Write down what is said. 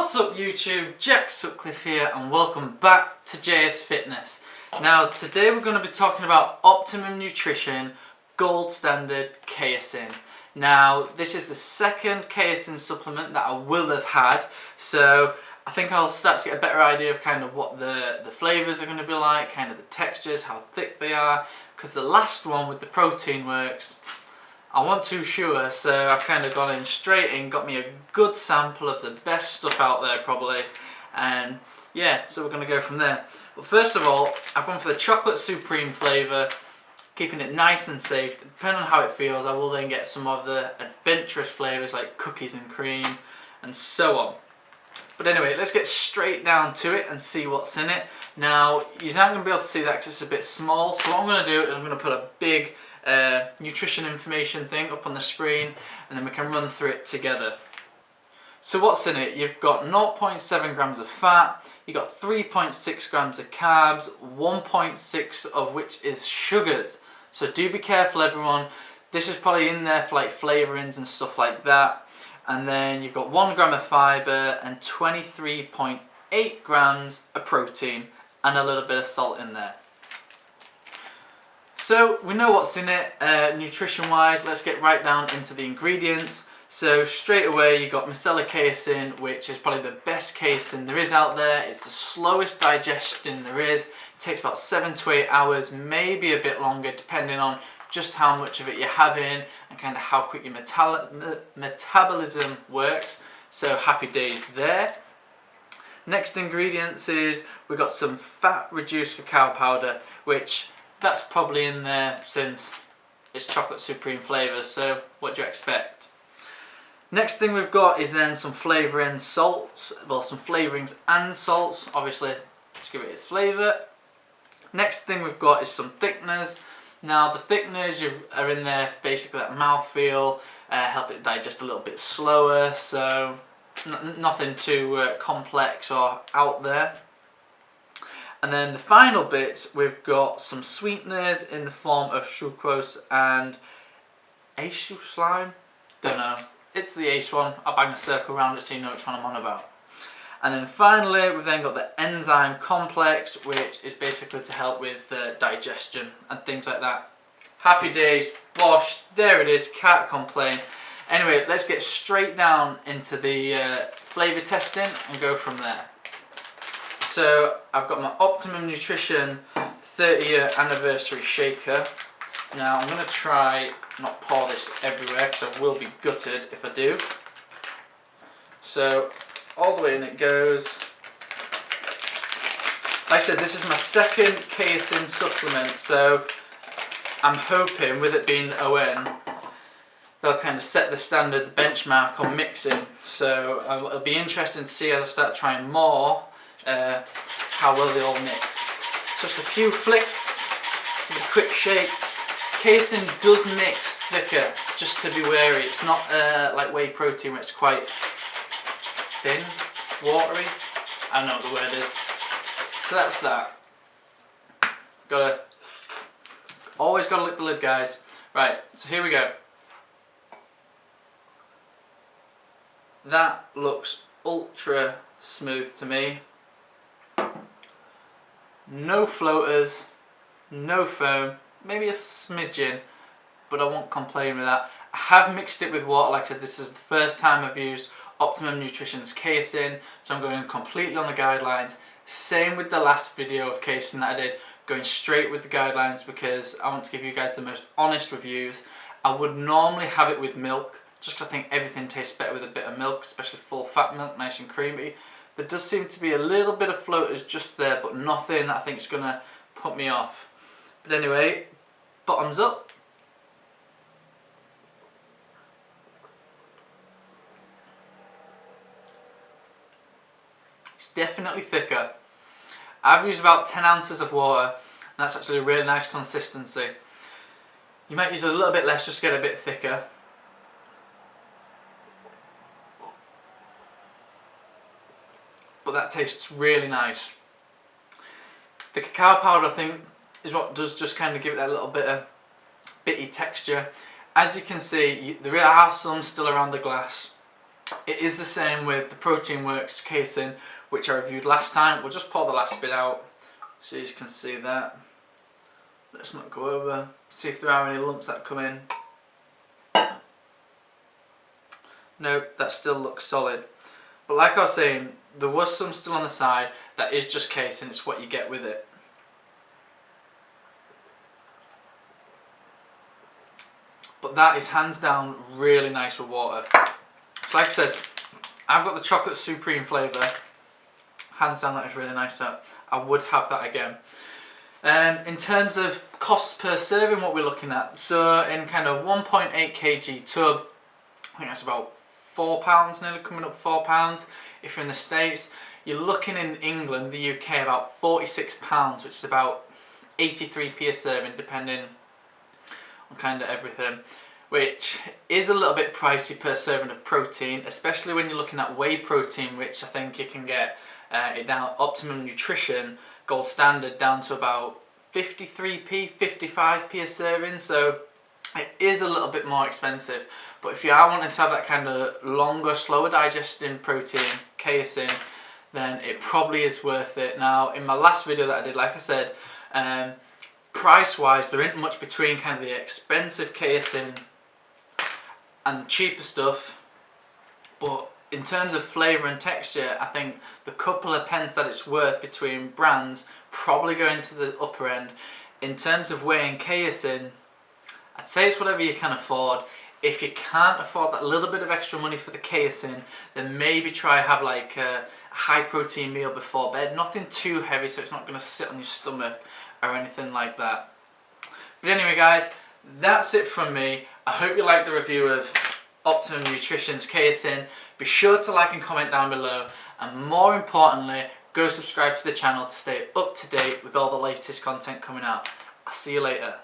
What's up YouTube, Jack Sutcliffe here and welcome back to JS Fitness. Now today we're going to be talking about Optimum Nutrition Gold Standard Casein. Now this is the second Casein supplement that I will have had, so I think I'll start to get a better idea of kind of what the flavours are going to be like, kind of the textures, how thick they are, because the last one with the protein works, I wasn't too sure, so I've kind of gone in straight in, got me a good sample of the best stuff out there probably, and yeah, so we're going to go from there. But first of all, I've gone for the chocolate supreme flavour, keeping it nice and safe. Depending on how it feels, I will then get some of the adventurous flavours like cookies and cream and so on. But anyway, let's get straight down to it and see what's in it. Now, you're not going to be able to see that because it's a bit small, so what I'm going to do is I'm going to put a big nutrition information thing up on the screen and then we can run through it together. So what's in it? You've got 0.7 grams of fat, you've got 3.6 grams of carbs, 1.6 of which is sugars. So do be careful everyone, this is probably in there for like flavourings and stuff like that. And then you've got 1 gram of fibre and 23.8 grams of protein and a little bit of salt in there. So we know what's in it nutrition wise. Let's get right down into the ingredients. So straight away you got micellar casein, which is probably the best casein there is out there. It's the slowest digestion there is. It takes about 7 to 8 hours, maybe a bit longer depending on just how much of it you're having and kind of how quick your metabolism works. So happy days there. Next ingredients is we've got some fat reduced cacao powder, which that's probably in there since it's chocolate supreme flavour, so what do you expect? Next thing we've got is then some flavouring salts, well some flavourings and salts, obviously to give it its flavour. Next thing we've got is some thickeners. Now the thickeners are in there basically that mouthfeel, help it digest a little bit slower, so nothing too complex or out there. And then the final bits, we've got some sweeteners in the form of sucrose and ace slime. Don't know. It's the ace one. I'll bang a circle around it so you know which one I'm on about. And then finally, we've then got the enzyme complex, which is basically to help with digestion and things like that. Happy days, washed. There it is. Can't complain. Anyway, let's get straight down into the flavour testing and go from there. So I've got my Optimum Nutrition 30-year anniversary shaker. Now I'm going to try not pour this everywhere because I will be gutted if I do. So all the way in it goes. Like I said, this is my second casein supplement, so I'm hoping with it being ON, they'll kind of set the standard, the benchmark on mixing. So it'll be interesting to see as I start trying more how well they all mix. So just a few flicks, give it a quick shake. Casein does mix thicker, just to be wary. It's not like whey protein where it's quite thin, watery. I don't know what the word is. So that's that. Always gotta lick the lid, guys. Right, so here we go. That looks ultra smooth to me. No floaters, no foam, maybe a smidgen, but I won't complain with that. I have mixed it with water. Like I said, this is the first time I've used Optimum Nutrition's casein, so I'm going completely on the guidelines. Same with the last video of casein that I did, going straight with the guidelines because I want to give you guys the most honest reviews. I would normally have it with milk, just because I think everything tastes better with a bit of milk, especially full fat milk, nice and creamy. There does seem to be a little bit of floaters just there, but nothing that I think is going to put me off. But anyway, bottoms up. It's definitely thicker. I've used about 10 ounces of water, and that's actually a really nice consistency. You might use a little bit less just to get a bit thicker. But that tastes really nice. The cacao powder, I think, is what does just kind of give it that little bit of bitty texture. As you can see, there are some still around the glass. It is the same with the Protein Works Casein, which I reviewed last time. We'll just pour the last bit out so you can see that. Let's not go over, see if there are any lumps that come in. No, that still looks solid. But like I was saying, there was some still on the side. That is just casein, it's what you get with it. But that is hands down really nice with water. So like I said, I've got the chocolate supreme flavour. Hands down, that is really nice. So I would have that again. In terms of costs per serving, what we're looking at, so in kind of 1.8 kg tub, I think that's about £4, nearly coming up £4. If you're in the States, you're looking in England, the UK, about £46, which is about 83p a serving, depending on kind of everything, which is a little bit pricey per serving of protein, especially when you're looking at whey protein, which I think you can get it down Optimum Nutrition Gold Standard down to about 53p, 55p a serving, so it is a little bit more expensive. But if you are wanting to have that kind of longer, slower digesting protein, casein, then it probably is worth it. Now, in my last video that I did, like I said, price wise there isn't much between kind of the expensive casein and the cheaper stuff, but in terms of flavour and texture, I think the couple of pence that it's worth between brands probably going to the upper end. In terms of whey and casein, I'd say it's whatever you can afford. If you can't afford that little bit of extra money for the casein, then maybe try have like a high protein meal before bed. Nothing too heavy so it's not going to sit on your stomach or anything like that. But anyway guys, that's it from me. I hope you liked the review of Optimum Nutrition's casein. Be sure to like and comment down below, and more importantly, go subscribe to the channel to stay up to date with all the latest content coming out. I'll see you later.